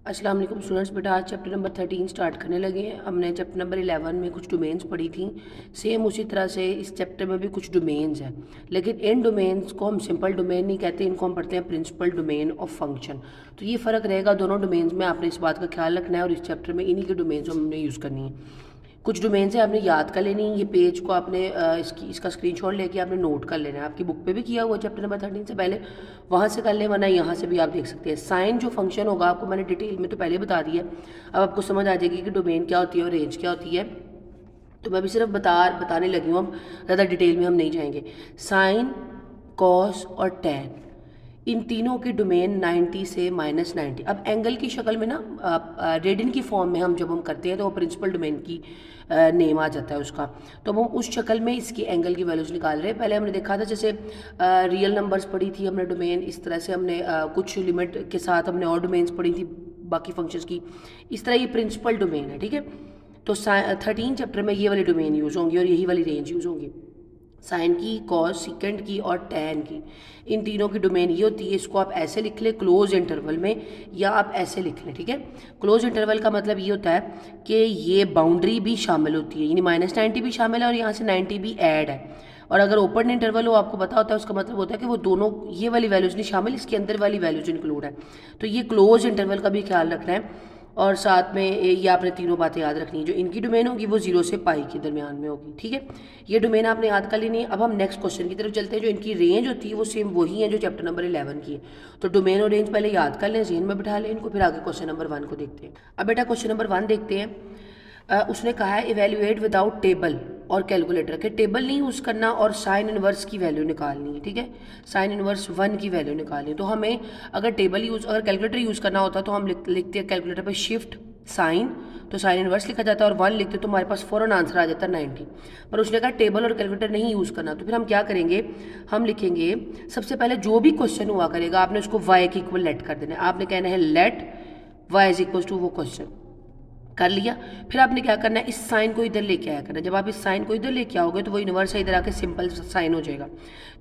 अस्सलाम वालेकुम स्टूडेंट्स। बेटा आज चैप्टर नंबर 13 स्टार्ट करने लगे हैं। हमने चैप्टर नंबर 11 में कुछ डोमेन्स पढ़ी थी। सेम उसी तरह से इस चैप्टर में भी कुछ डोमेन्स हैं, लेकिन इन डोमेन्स को हम सिंपल डोमेन नहीं कहते, इनको हम पढ़ते हैं प्रिंसिपल डोमेन ऑफ फंक्शन। तो ये फ़र्क रहेगा दोनों डोमेन्स में, आपने इस बात का ख्याल रखना है। और इस चैप्टर में इन्हीं के डोमेन्स हमने यूज़ करनी है। कुछ डोमेन्स है आपने याद कर लेनी है। ये पेज को आपने इसका स्क्रीनशॉट लेके आपने नोट कर लेना है। आपकी बुक पे भी किया हुआ चैप्टर नंबर 13 से पहले, वहाँ से कर लें, वरना यहाँ से भी आप देख सकते हैं। साइन जो फंक्शन होगा आपको मैंने डिटेल में तो पहले बता दिया, अब आपको समझ आ जाएगी कि डोमेन क्या होती है और रेंज क्या होती है। तो मैं भी सिर्फ बताने लगी हूँ, हम ज़्यादा डिटेल में हम नहीं जाएंगे। साइन, कॉस और टेन, इन तीनों की डोमेन 90 से -90। अब एंगल की शक्ल में ना रेडियन की फॉर्म में हम जब हम करते हैं तो वो प्रिंसिपल डोमेन की नेम आ जाता है उसका। तो हम उस शक्ल में इसकी एंगल की वैल्यूज निकाल रहे हैं। पहले हमने देखा था जैसे रियल नंबर्स पढ़ी थी हमने डोमेन, इस तरह से हमने कुछ लिमिट के साथ हमने और डोमेन्स पढ़ी थी बाकी फंक्शंस की। इस तरह ये प्रिंसिपल डोमेन है, ठीक है। तो 13 चैप्टर में ये वाली डोमेन यूज़ होंगी और यही वाली रेंज यूज़ होंगी। साइन की, कॉस, सिकेंड की और टैन की, इन तीनों की डोमेन ये होती है। इसको आप ऐसे लिख लें क्लोज इंटरवल में, या आप ऐसे लिख लें, ठीक है। क्लोज इंटरवल का मतलब ये होता है कि ये बाउंड्री भी शामिल होती है, यानी -90 भी शामिल है और यहाँ से 90 भी ऐड है। और अगर ओपन इंटरवल हो, आपको पता होता है, उसका मतलब होता है कि वो दोनों ये वाली वैल्यूज नहीं शामिल, इसके अंदर वाली वैल्यूज इंक्लूड है। तो ये क्लोज इंटरवल का भी ख्याल रखना है। और साथ में ये आपने तीनों बातें याद रखनी है। जो इनकी डोमेन होगी वो 0 से पाई के दरमियान में होगी, ठीक है। ये डोमेन आपने याद कर लेनी है। अब हम नेक्स्ट क्वेश्चन की तरफ चलते हैं। जो इनकी रेंज होती है वो सेम वही है जो चैप्टर नंबर 11 की है। तो डोमेन और रेंज पहले याद कर लें, जहन में बिठा लें इनको, फिर आगे क्वेश्चन नंबर 1 को देखते हैं। अब बेटा क्वेश्चन नंबर 1 देखते हैं। उसने कहा है इवेल्युएट विदाउट टेबल और कैलकुलेटर के। टेबल नहीं यूज़ करना और साइन इनवर्स की वैल्यू निकालनी है, ठीक है। साइन इनवर्स 1 की वैल्यू निकालनी है। तो हमें अगर अगर कैलकुलेटर यूज़ करना होता तो हम लिखते हैं कैलकुलेटर पर शिफ्ट साइन, तो साइन इनवर्स लिखा जाता है और 1 लिखते तो हमारे पास फ़ौरन आंसर आ जाता है 90। पर उसने कहा टेबल और कैलकुलेटर नहीं यूज़ करना। तो फिर हम क्या करेंगे, हम लिखेंगे सबसे पहले जो भी क्वेश्चन हुआ करेगा आपने उसको वाई के इक्वल लेट कर देना है। आपने कहना है let y is equal to वो क्वेश्चन कर लिया। फिर आपने क्या करना है, इस साइन को इधर लेके आया करना। जब आप इस साइन को इधर लेके आओगे तो वो इनवर्स है, इधर आके सिंपल साइन हो जाएगा।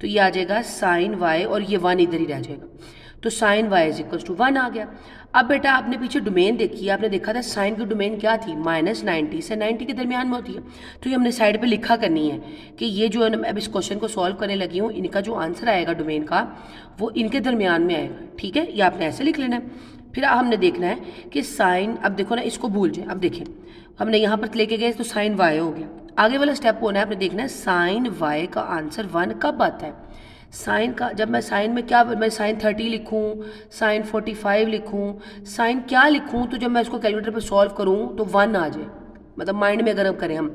तो ये आ जाएगा साइन वाई और ये 1 इधर ही रह जाएगा। तो sine y is equal to 1 आ गया। अब बेटा आपने पीछे डोमेन देखी है, आपने देखा था साइन की डोमेन क्या थी, -90 से 90 के दरमियान में होती है। तो ये हमने साइड पे लिखा करनी है कि ये जो है, अब इस क्वेश्चन को सॉल्व करने लगी हूँ, इनका जो आंसर आएगा डोमेन का वो इनके दरमियान में आएगा, ठीक है। ये आपने ऐसे लिख लेना है। फिर हमने देखना है कि साइन, अब देखो ना, इसको भूल जाए। अब देखें हमने यहाँ पर लेके गए तो साइन वाई हो गया। आगे वाला स्टेप होना है, आपने देखना है साइन वाई का आंसर 1 कब आता है। साइन का, जब मैं साइन में क्या, मैं साइन 30 लिखूँ, साइन 45 लिखूँ, साइन क्या लिखूँ, तो जब मैं इसको कैलकुलेटर पर सॉल्व करूँ तो 1 आ जाए। मतलब माइंड में अगर हम करें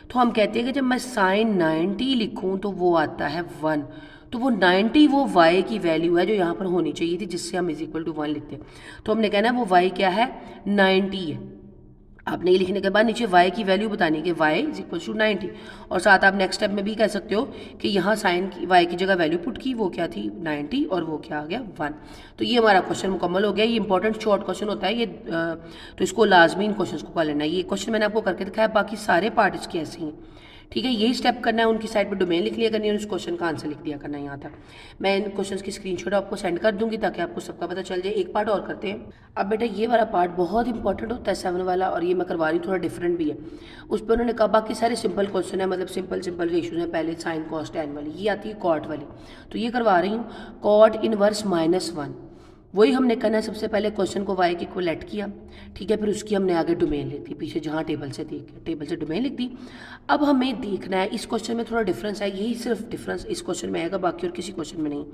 तो हम कहते हैं कि जब मैं साइन 90 लिखूँ तो वो आता है 1। तो वो 90 वो y की वैल्यू है जो यहाँ पर होनी चाहिए थी, जिससे हम इज इक्वल टू 1 लिखते हैं। तो हमने कहना है वो y क्या है, 90 है। आपने ये लिखने के बाद नीचे y की वैल्यू बतानी है कि y इज इक्वल टू 90। और साथ आप नेक्स्ट स्टेप में भी कह सकते हो कि यहाँ साइन की y की जगह वैल्यू पुट की, वो क्या थी 90 और वो क्या आ गया 1। तो ये हमारा क्वेश्चन मुकम्मल हो गया। ये इंपॉर्टेंट शॉर्ट क्वेश्चन होता है ये, तो इसको लाजमी इन क्वेश्चन को कर लेना है। ये क्वेश्चन मैंने आपको करके दिखाया, बाकी सारे पार्ट इसके ऐसे ही, ठीक है। यही स्टेप करना है, उनकी साइड पे डोमेन लिख लिया करनी है और इस क्वेश्चन का आंसर लिख दिया करना है। यहाँ तक मैं इन क्वेश्चंस की स्क्रीनशॉट आपको सेंड कर दूंगी ताकि आपको सबका पता चल जाए। एक पार्ट और करते हैं। अब बेटा ये वाला पार्ट बहुत इंपॉर्टेंट होता है 7 वाला, और ये मैं करवा रही हूँ, थोड़ा डिफरेंट भी है। उस पर उन्होंने कहा बाकी सारे सिंपल क्वेश्चन है, मतलब सिंपल रेशियोज हैं। पहले साइन कॉस टैन वाली, ये आती है कॉट वाली, तो ये करवा रही हूँ। कॉट इनवर्स -1, वही हमने करना है। सबसे पहले क्वेश्चन को y के इक्वल लेट किया, ठीक है। फिर उसकी हमने आगे डोमेन लिख दी, पीछे जहाँ टेबल से डोमेन लिख दी। अब हमें देखना है, इस क्वेश्चन में थोड़ा डिफरेंस है, यही सिर्फ डिफरेंस इस क्वेश्चन में आएगा, बाकी और किसी क्वेश्चन में नहीं।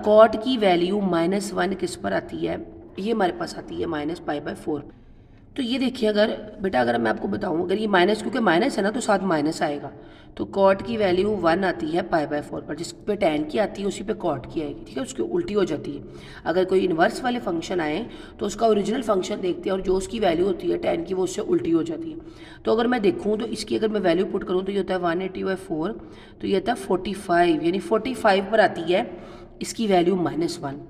कॉट की वैल्यू -1 किस पर आती है, ये हमारे पास आती है -π/4। तो ये देखिए, अगर बेटा अगर मैं आपको बताऊं, अगर ये माइनस, क्योंकि माइनस है ना तो साथ माइनस आएगा, तो कॉट की वैल्यू 1 आती है π/4 पर। जिस पे टैन की आती है उसी पे कॉट की आएगी, ठीक है। उसकी उल्टी हो जाती है। अगर कोई इन्वर्स वाले फंक्शन आए तो उसका ओरिजिनल फंक्शन देखते हैं और जो उसकी वैल्यू होती है टैन की वो उससे उल्टी हो जाती है। तो अगर मैं देखूँ तो इसकी अगर मैं वैल्यू पुट करूँ तो ये होता है 180/4, तो ये होता है 45, यानी 45 पर आती है इसकी वैल्यू -1।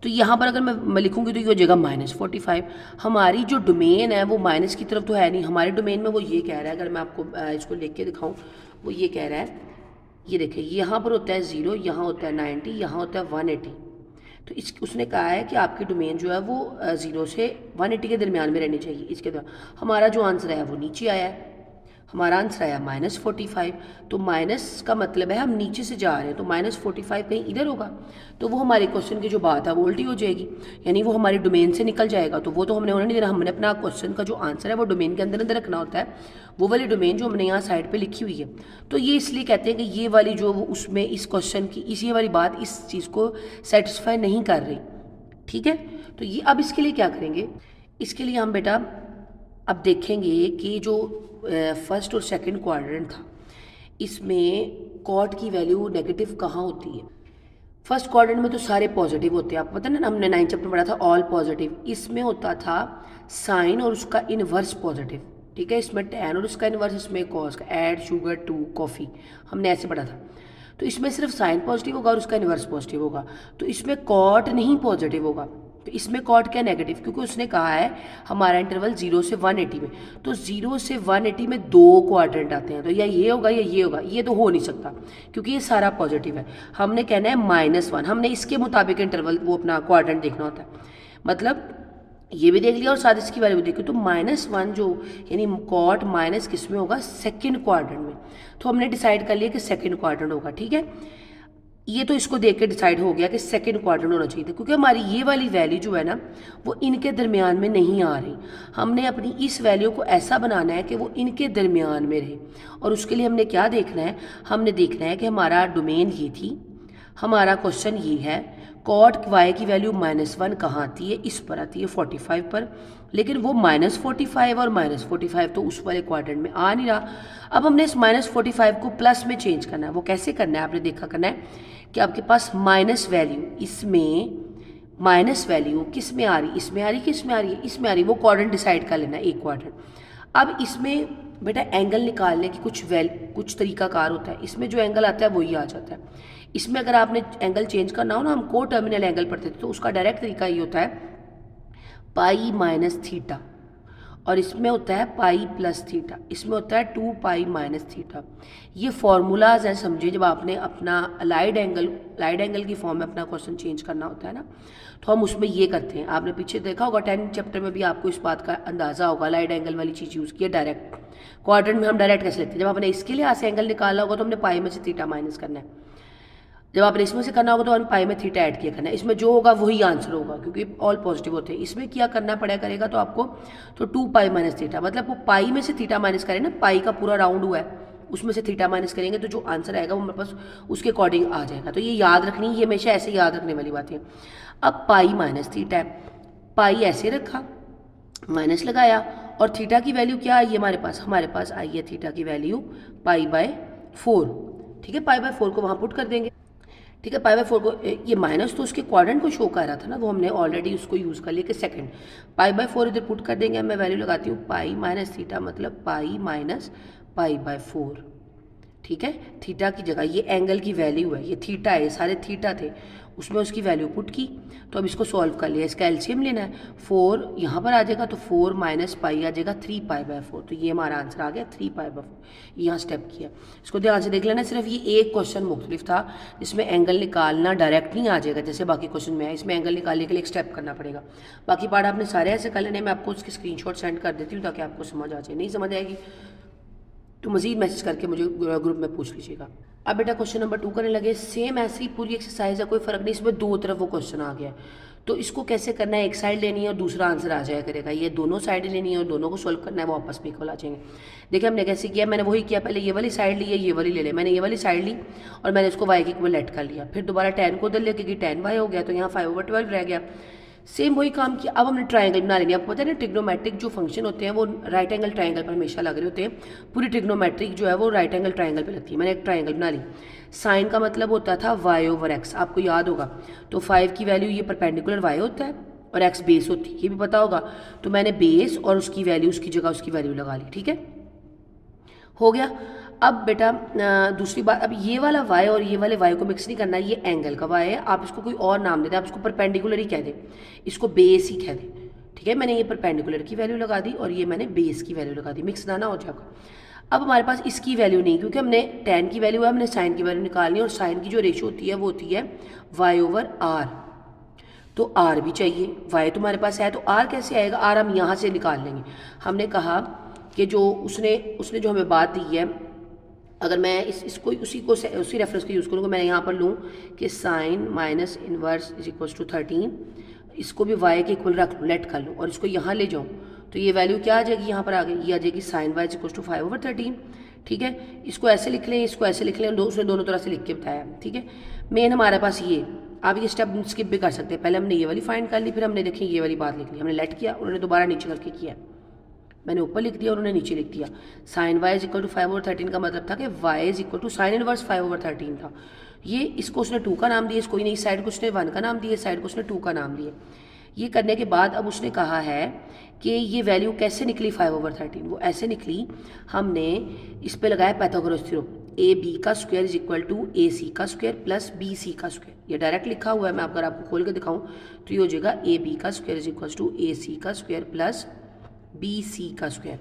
तो यहाँ पर अगर मैं लिखूँगी तो ये हो जाएगा -45। हमारी जो डोमेन है वो माइनस की तरफ तो है नहीं, हमारे डोमेन में वो ये कह रहा है, अगर मैं आपको इसको लिख के दिखाऊँ, वो ये कह रहा है, ये देखिए यहाँ पर होता है 0, यहाँ होता है 90, यहाँ होता है 180, तो इस उसने कहा है कि आपकी डोमेन जो है वो 0 से 180 के दरमियान में रहनी चाहिए। इसके द्वारा हमारा जो आंसर है वो नीचे आया है, हमारा आंसर आया -45। तो माइनस का मतलब है हम नीचे से जा रहे हैं, तो -45 कहीं इधर होगा, तो वो हमारे क्वेश्चन की जो बात है वो उल्टी हो जाएगी, यानी वो हमारी डोमेन से निकल जाएगा। तो वो तो हमने होने नहीं देना, हमने अपना क्वेश्चन का जो आंसर है वो डोमेन के अंदर अंदर रखना होता है, वो वाली डोमेन जो हमने यहाँ साइड पर लिखी हुई है। तो ये इसलिए कहते हैं कि ये वाली जो उसमें इस क्वेश्चन की ये वाली बात इस चीज़ को सेटिस्फाई नहीं कर रही, ठीक है। तो ये अब इसके लिए क्या करेंगे, इसके लिए हम बेटा अब देखेंगे कि जो फर्स्ट और सेकंड क्वाड्रेंट था इसमें कॉट की वैल्यू नेगेटिव कहाँ होती है। फर्स्ट क्वाड्रेंट में तो सारे पॉजिटिव होते हैं, आपको पता ना, हमने 9 चैप्टर पढ़ा था ऑल पॉजिटिव। इसमें होता था साइन और उसका इनवर्स पॉजिटिव, ठीक है, इसमें टैन और उसका इनवर्स, इसमें कॉस का, ऐड शुगर टू कॉफ़ी, हमने ऐसे पढ़ा था। तो इसमें सिर्फ साइन पॉजिटिव होगा और उसका इनवर्स पॉजिटिव होगा, तो इसमें कॉट नहीं पॉजिटिव होगा। तो इसमें कॉट क्या नेगेटिव, क्योंकि उसने कहा है हमारा इंटरवल 0 से 180 में, तो 0 से 180 में 2 क्वाड्रेंट आते हैं, तो या ये होगा या ये होगा, ये तो हो नहीं सकता क्योंकि ये सारा पॉजिटिव है। हमने कहना है -1, हमने इसके मुताबिक इंटरवल वो अपना क्वाड्रेंट देखना होता है, मतलब ये भी देख लिया और साथ इसकी वैल्यू भी देखी। तो -1 जो यानी कॉट माइनस किस में होगा, सेकंड क्वाड्रेंट में, तो हमने डिसाइड कर लिया कि सेकंड क्वाड्रेंट होगा, ठीक है। ये तो इसको देख के डिसाइड हो गया कि सेकंड क्वाड्रेंट होना चाहिए था, क्योंकि हमारी ये वाली वैल्यू जो है ना वो इनके दरमियान में नहीं आ रही। हमने अपनी इस वैल्यू को ऐसा बनाना है कि वो इनके दरमियान में रहे, और उसके लिए हमने क्या देखना है, हमने देखना है कि हमारा डोमेन ये थी, हमारा क्वेश्चन ये है कॉट y की वैल्यू -1 कहाँ आती है, इस पर आती है 45 पर, लेकिन वो -45 और -45 तो उस वाले क्वाड्रेंट में आ नहीं रहा। अब हमने इस -45 को प्लस में चेंज करना है। वो कैसे करना है, आपने देखा करना है कि आपके पास माइनस वैल्यू, इसमें माइनस वैल्यू किस में आ रही, इसमें आ रही, किस में आ रही है, इसमें आ रही, वो क्वाड्रेंट डिसाइड कर लेना है, एक क्वाड्रेंट। अब इसमें बेटा एंगल निकालने की कुछ तरीकाकार होता है, इसमें जो एंगल आता है वही आ जाता है। इसमें अगर आपने एंगल चेंज करना हो ना, हम को टर्मिनल एंगल पढ़ते थे, तो उसका डायरेक्ट तरीका ये होता है पाई माइनस थीटा, और इसमें होता है पाई प्लस थीटा, इसमें होता है 2 पाई माइनस थीटा। ये फार्मूलाज हैं, समझिए जब आपने अपना लाइड एंगल की फॉर्म में अपना क्वेश्चन चेंज करना होता है ना, तो हम उसमें ये करते हैं। आपने पीछे देखा होगा 10 चैप्टर में भी आपको इस बात का अंदाज़ा होगा, लाइड एंगल वाली चीज़ यूज़ की है। डायरेक्ट क्वाड्रेंट में हम डायरेक्ट कैसे लेते हैं, जब आपने इसके लिए यहाँ से एंगल निकाला होगा तो हमने पाई में से थीटा माइनस करना है, जब आपने इसमें से करना होगा तो हमने पाई में थीटा ऐड किया करना है, इसमें जो होगा वही आंसर होगा क्योंकि ऑल पॉजिटिव होते हैं। इसमें क्या करना पड़ा करेगा तो आपको, तो 2 पाई माइनस थीटा, मतलब वो पाई में से थीटा माइनस करें ना, पाई का पूरा राउंड हुआ है उसमें से थीटा माइनस करेंगे तो जो आंसर आएगा वो हमारे पास उसके अकॉर्डिंग आ जाएगा। तो ये याद रखनी, ये हमेशा ऐसे याद रखने वाली बात है। अब पाई माइनस थीटा है, पाई ऐसे रखा, माइनस लगाया, और थीटा की वैल्यू क्या आई है हमारे पास आई है थीटा की वैल्यू π/4, ठीक है। π/4 को वहाँ पुट कर देंगे, ठीक है। π/4 को, ये माइनस तो उसके क्वाड्रेंट को शो कर रहा था ना, वो हमने ऑलरेडी उसको यूज़ कर लिया कि सेकंड। π/4 इधर पुट कर देंगे, मैं वैल्यू लगाती हूँ पाई माइनस थीटा, मतलब पाई माइनस π/4, ठीक है। थीटा की जगह ये एंगल की वैल्यू है, ये थीटा है, सारे थीटा थे, उसमें उसकी वैल्यू पुट की। तो अब इसको सॉल्व कर लिया, इसका एलसीएम लेना है, 4 यहाँ पर आ जाएगा तो 4 माइनस पाई आ जाएगा 3 π/4, तो ये हमारा आंसर आ गया 3 π/4। यहाँ स्टेप किया, इसको ध्यान से देख लेना। सिर्फ ये एक क्वेश्चन मुख्तलिफ था जिसमें एंगल निकालना डायरेक्ट नहीं आ जाएगा जैसे बाकी क्वेश्चन में है, इसमें एंगल निकालने के लिए एक स्टेप करना पड़ेगा। बाकी पार्ट आपने सारे ऐसे कर लेने, मैं आपको उसकी स्क्रीनशॉट सेंड कर देती हूँ ताकि आपको समझ आ जाए। नहीं समझ आएगी तो मज़ीद मैसेज करके मुझे ग्रुप में पूछ लीजिएगा। अब बेटा क्वेश्चन नंबर 2 करने लगे, सेम ऐसी ही पूरी एक्सरसाइज है, कोई फ़र्क नहीं, इसमें दो तरफ वो क्वेश्चन आ गया। तो इसको कैसे करना है, एक साइड लेनी है और दूसरा आंसर आ जाया करेगा, ये दोनों साइड लेनी है और दोनों को सोल्व करना है, वो आपस में इक्वल आ जाएंगे। देखिए हमने कैसे किया, मैंने वही किया, पहले ये वाली साइड ली है, ये वाली ले ले, मैंने ये वाली साइड ली और मैंने इसको y के इक्वल लेट कर लिया, फिर दोबारा tan को उधर लिया क्योंकि tan y हो गया, तो यहाँ 5/12 रह गया। सेम वही काम किया। अब हमने ट्रायंगल बना लेंगे। आपको पता है ना ट्रिग्नोमेट्रिक जो फंक्शन होते हैं वो राइट एंगल ट्रायंगल पर हमेशा लग रहे होते हैं, पूरी ट्रिग्नोमेट्रिक जो है वो राइट एंगल ट्रायंगल पे लगती है। मैंने एक ट्रायंगल बना ली, साइन का मतलब होता था y/x, आपको याद होगा। तो 5 की वैल्यू ये परपेंडिकुलर y होता है और x बेस होती है, ये भी पता होगा। तो मैंने बेस और उसकी वैल्यू, उसकी जगह उसकी वैल्यू लगा ली, ठीक है, हो गया। अब बेटा दूसरी बात, अब ये वाला y और ये वाले y को मिक्स नहीं करना, ये एंगल का y है, आप इसको कोई और नाम दे दें, आप इसको परपेंडिकुलर ही कह दें, इसको बेस ही कह दें, ठीक है। मैंने ये परपेंडिकुलर की वैल्यू लगा दी और ये मैंने बेस की वैल्यू लगा दी, मिक्स ना हो जाएगा। अब हमारे पास इसकी वैल्यू नहीं, क्योंकि हमने tan की वैल्यू है, हमने साइन की वैल्यू निकालनी है, और साइन की जो रेशो होती है वो होती है y/r, तो आर भी चाहिए, वाई तुम्हारे पास है, तो आर कैसे आएगा, आर हम यहाँ से निकाल लेंगे। हमने कहा कि जो उसने जो हमें बात दी है, अगर मैं इसको उसी रेफरेंस को यूज़ करूँगा, मैं यहाँ पर लूँ कि sine minus inverse is equal to 13, इसको भी वाई के इक्वल रख लूँ, लेट कर लूँ और इसको यहाँ ले जाऊँ, तो ये वैल्यू क्या आ जाएगी, यहाँ पर आ गई, ये आ जाएगी sine y is equal to 5/13। ठीक है, इसको ऐसे लिख लें, इसको ऐसे लिख लें, उसने दोनों तरह से लिख के बताया। ठीक है, मेन हमारे पास ये, आप ये स्टेप स्किप भी कर सकते हैं, पहले हमने ये वाली फाइंड कर ली, फिर हमने देखें ये वाली बात लिख ली, हमने लेट किया, उन्होंने दोबारा नीचे करके किया, मैंने ऊपर लिख दिया, उन्होंने नीचे लिख दिया। Sine y is equal to 5/13 का मतलब था कि y is equal to sine inverse 5/13 था। ये इसको उसने 2 का नाम दिया, इसको ही नहीं, साइड को उसने 1 का नाम दिया, साइड को उसने 2 का नाम दिया। ये करने के बाद अब उसने कहा है कि ये वैल्यू कैसे निकली 5/13, वो ऐसे निकली, हमने इस पे लगाया पाइथागोरस थ्योरम, ए बी का स्क्वायर इज इक्वल टू ए सी का स्क्वायर प्लस बी सी का स्क्वायर। ये डायरेक्ट लिखा हुआ है, मैं अगर आपको खोल के दिखाऊं तो ये हो जाएगा ए बी का स्क्वायर इज इक्वल टू ए सी का स्क्वायर प्लस बी सी का स्क्वायर।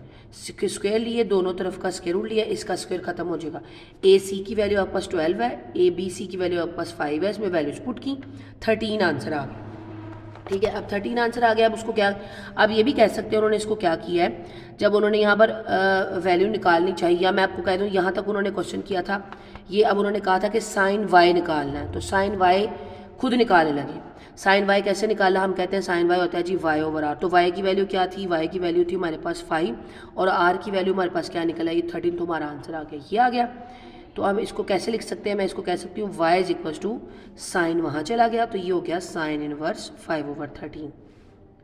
स्क्वायर लिए, दोनों तरफ का स्क्वायर रूट लिया, इसका स्क्वायर खत्म हो जाएगा। ए सी की वैल्यू आपके पास 12 है, ए बी सी की वैल्यू आपके पास 5 है, इसमें वैल्यूज पुट की, 13 आंसर आ गया। ठीक है, अब 13 आंसर आ गया। अब उसको क्या, अब ये भी कह सकते हैं उन्होंने इसको क्या किया है, जब उन्होंने यहाँ पर वैल्यू निकालनी चाहिए, या मैं आपको कह दूँ यहाँ तक उन्होंने क्वेश्चन किया था, ये अब उन्होंने कहा था कि साइन वाई निकालना है, तो साइन वाई खुद निकालने लगे। साइन वाई कैसे निकाला, हम कहते हैं साइन वाई होता है जी वाई ओवर आर। तो वाई की वैल्यू क्या थी, वाई की वैल्यू थी हमारे पास 5 और आर की वैल्यू हमारे पास क्या निकला, ये 13, तो हमारा आंसर आ गया, ये आ गया। तो हम इसको कैसे लिख सकते हैं, मैं इसको कह सकती हूँ y is equal to sine, वहाँ चला गया तो ये हो गया साइन इनवर्स 5/13।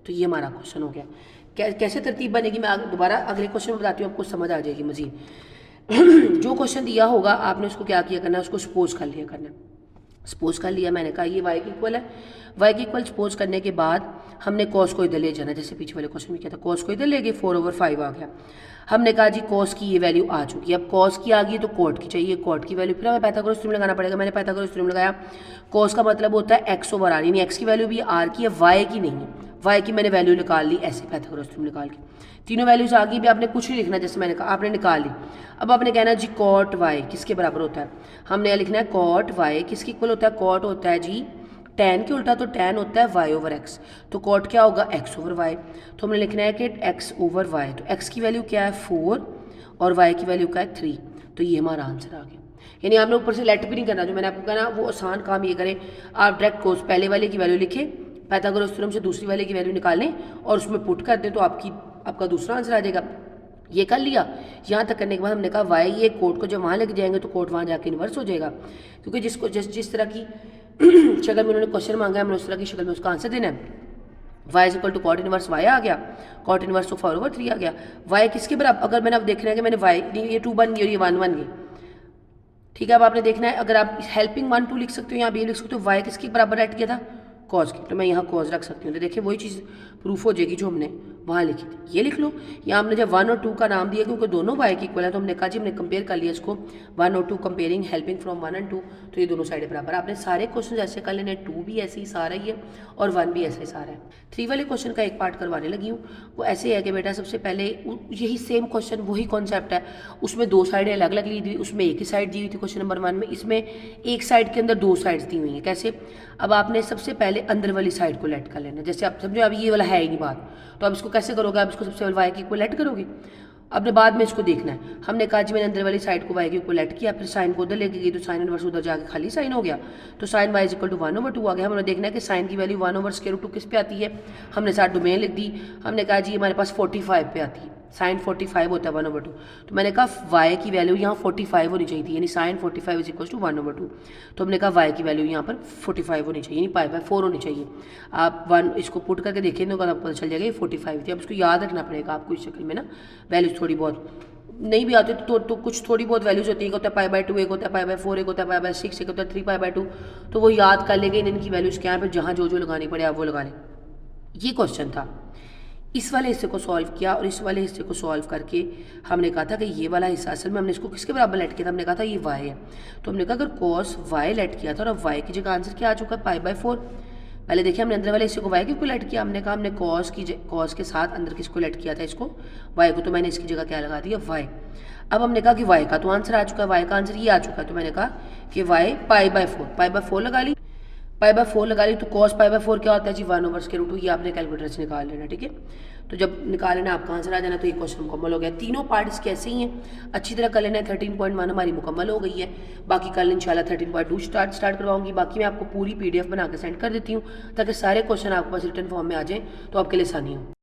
तो ये हमारा क्वेश्चन हो गया। कैसे तरतीब बनेगी, मैं दोबारा अगले क्वेश्चन में बताती हूँ, आपको समझ आ जाएगी मजीद। जो क्वेश्चन दिया होगा आपने उसको क्या किया करना है, उसको सपोज कर लिया करना है। सपोज कर लिया, मैंने कहा ये वाई की इक्वल है, वाई की इक्वल सपोज करने के बाद हमने कॉस को इधर ले जाना, जैसे पीछे वाले क्वेश्चन में किया था, कॉस को इधर ले गए, 4/5 आ गया। हमने कहा जी कॉस की ये वैल्यू आ चुकी है, अब कॉस की आ गई तो कॉट की चाहिए, कॉट की वैल्यू फिर हमें पाइथागोरस थ्योरम लगाना पड़ेगा। मैंने पाइथागोरस थ्योरम लगाया, कॉस का मतलब होता है एक्स ओवर आर, यानी एक्स की वैल्यू भी आर की है, वाई की नहीं है, वाई की मैंने वैल्यू निकाल ली ऐसे पाइथागोरस थ्योरम निकाल के, तीनों वैल्यूज आ गई। भी आपने कुछ नहीं लिखना, जैसे मैंने कहा आपने निकाल ली। अब आपने कहना है जी कॉट वाई किसके बराबर होता है, हमने यह लिखना है कॉट वाई किसके इक्वल होता है, कॉट होता है जी tan के उल्टा, तो tan होता है y ओवर x, तो कॉट क्या होगा x ओवर y। तो हमने लिखना है कि x ओवर y, तो x की वैल्यू क्या है 4 और y की वैल्यू क्या है 3, तो ये हमारा आंसर आ गया। यानी आपने ऊपर से लेट भी नहीं करना, जो मैंने आपको कहना वो आसान काम ये करें, आप डायरेक्ट कोस पहले वाले की वैल्यू लिखें, पाइथागोरस थ्योरम से दूसरी वाले की वैल्यू निकालें और उसमें पुट कर दें, तो आपका दूसरा आंसर आ जाएगा। ये कर लिया, यहाँ तक करने के बाद हमने कहा वाई ये कोट को जब वहाँ लेके जाएंगे तो कोट वहाँ जाके इन्वर्स हो जाएगा, क्योंकि जिस तरह की शक्ल में उन्होंने क्वेश्चन मांगा है, हमने उस तरह की शक्ल में उसका आंसर देना है। y is equal to cot inverse y आ गया, कॉट इनवर्स तो 4/3 आ गया। y किसके बराबर, अगर मैंने अब देखना है कि मैंने y ये 2 बन गई और ये 1 बन गई, ठीक है। अब आपने देखना है, अगर आप हेल्पिंग 1 2 लिख सकते हो, यहाँ भी लिख सकते हो, y किसके बराबर ऐड किया था, कॉज की, तो मैं यहाँ कॉज रख सकती हूँ, तो देखिए वही चीज़ प्रूफ हो जाएगी जो हमने वहाँ लिखी थी। ये लिख लो, यहाँ हमने जब 1 और 2 का नाम दिया क्योंकि दोनों y की इक्वल है, तो हमने कहा जी हमने कंपेयर कर लिया इसको 1 और 2, कंपेयरिंग हेल्पिंग फ्रॉम 1 एंड 2, तो ये दोनों साइड बराबर। आपने सारे क्वेश्चन ऐसे कर लेने, 2 भी ऐसे ही सारा ही है और 1 भी ऐसे ही सारा है। 3 वाले क्वेश्चन का एक पार्ट करवाने लगी हूँ, वो ऐसे है कि बेटा सबसे पहले यही सेम क्वेश्चन वही कॉन्सेप्ट है, उसमें 2 साइडें अलग अलग ली थी, उसमें एक ही साइड दी हुई थी क्वेश्चन नंबर 1 में, इसमें एक साइड के अंदर 2 साइड्स दी हुई हैं। कैसे, अब आपने सबसे पहले अंदर वाली साइड को लेट कर लेना, जैसे आप समझो अब ये वाला है ही नहीं बात, तो अब इसको कैसे करोगे, आप इसको सबसे पहले वाई की इक्वल लेट करोगे, आपने बाद में इसको देखना है। हमने कहा जी मैंने अंदर वाली साइड को वाई के इक्वल लेट किया, फिर साइन को उधर लेके गई तो साइन इनवर्स उधर जाके खाली साइन हो गया, तो sine y is equal to 1/2 आ गया। हमने देखना है कि साइन की वैल्यू 1 ओवर स्क्वायर रूट 2 किस पे आती है, हमने साथ डोमेन लिख दी, हमने कहा जी हमारे पास 45 पे आती है, साइन 45 होता है 1/2, तो मैंने कहा वाई की वैल्यू यहाँ 45 होनी चाहिए थी, यानी साइन 45 इज इक्वल टू 1/2, तो हमने कहा वाई की वैल्यू यहाँ पर 45 होनी चाहिए, यानी π/4 होनी चाहिए। आप 1 इसको पुट करके देखेंगे तो आपको पता चल जाएगा ये 45 थी। अब इसको याद रखना पड़ेगा आपको इस शक्ल में ना, वैल्यूज थोड़ी बहुत नहीं भी आती तो कुछ थोड़ी बहुत वैल्यूज होती है, एक होता है π/2, एक होता है π/4, एक होता है π/6, एक होता है 3π/2, तो वो याद कर लेंगे इनकी वैल्यूज क्या है, फिर जहाँ जो लगानी पड़े आप वो लगा लें। ये क्वेश्चन था, इस वाले हिस्से को सॉल्व किया और इस वाले हिस्से को सॉल्व करके हमने कहा था कि ये वाला हिस्सा असल में हमने इसको किसके बराबर लेट किया था, हमने कहा था ये y है, तो हमने कहा अगर cos y लेट किया था और अब y की जगह आंसर क्या आ चुका है π/4। पहले देखिए हमने अंदर वाले हिस्से को y के ऊपर लेट किया, हमने कहा हमने cos के साथ अंदर किसको लेट किया था, इसको y को, तो मैंने इसकी जगह क्या लगा दिया y। अब हमने कहा कि y का तो आंसर आ चुका है, y का आंसर ये आ चुका है, तो मैंने कहा कि y π/4 लगा ली। पाई बाय 4 लगा ली तो कॉस पाई बाय 4 क्या होता है जी 1/√2। ये आपने कैलकुलेटर से निकाल लेना, ठीक है। तो जब निकाल लेना आपका आंसर आ जाना, तो ये क्वेश्चन मुकम्मल हो गया। तीनों पार्ट इसके ऐसे ही हैं, अच्छी तरह कर लेना है। 13.1 हमारी मुकम्मल हो गई है। बाकी कल इंशाल्लाह 13.2 स्टार्ट करवाऊंगी। बाकी मैं आपको पूरी PDF बना के सेंड कर देती हूँ ताकि सारे क्वेश्चन आपके पास रिटन फॉर्म में आ जाएँ, तो आपके लिए आसानी हो।